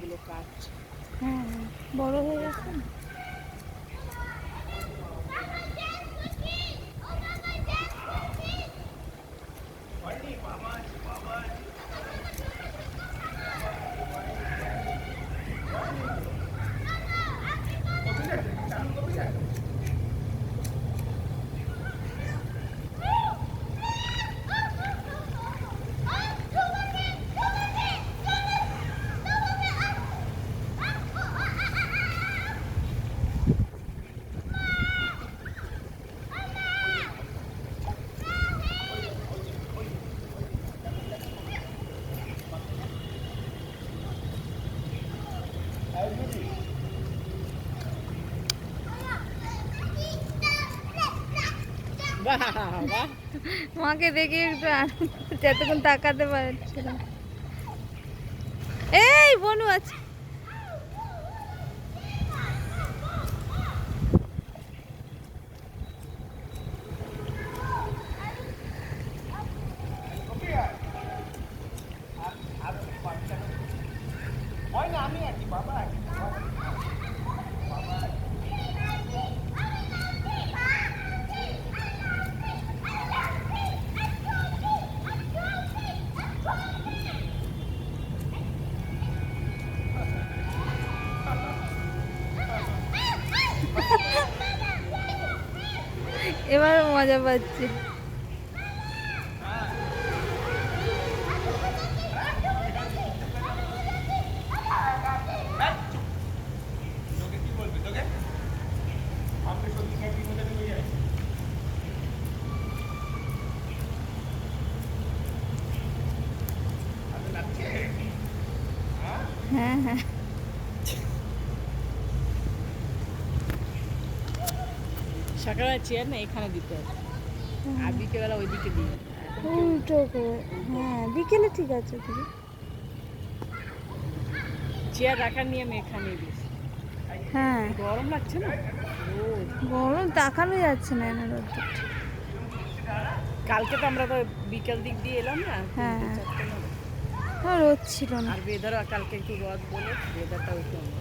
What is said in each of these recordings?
গাছগুলো কাটছে। হ্যাঁ বড় হয়ে গেছে না। মাকে দেখে একটু যতক্ষণ তাকাতে পারছিলাম। এই বনু আছে। এবার মজা পাচ্ছি। হ্যাঁ হ্যাঁ সকালবেলা চেয়ার না এখানে দিতে হবে, আর বিকেলবেলা ওইদিকে দিই। উল্টো করে। হ্যাঁ বিকেলে ঠিক আছে দিদি। চেয়ার রাখার নিয়ে আমি এখানে দিয়েছি। হ্যাঁ গরম লাগছে না, গরম তাকানো যাচ্ছে না এনার রোদ্দুর। কালকে তো আমরা তো বিকেল দিক দিয়ে এলাম না। হ্যাঁ 3-4টে নাগাদ। রোদ ছিল না। আর ওয়েদারও কালকে একটু রদ বলে ওয়েদারটাও একটু অন্য।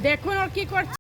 দেখুন ওর কি করছে।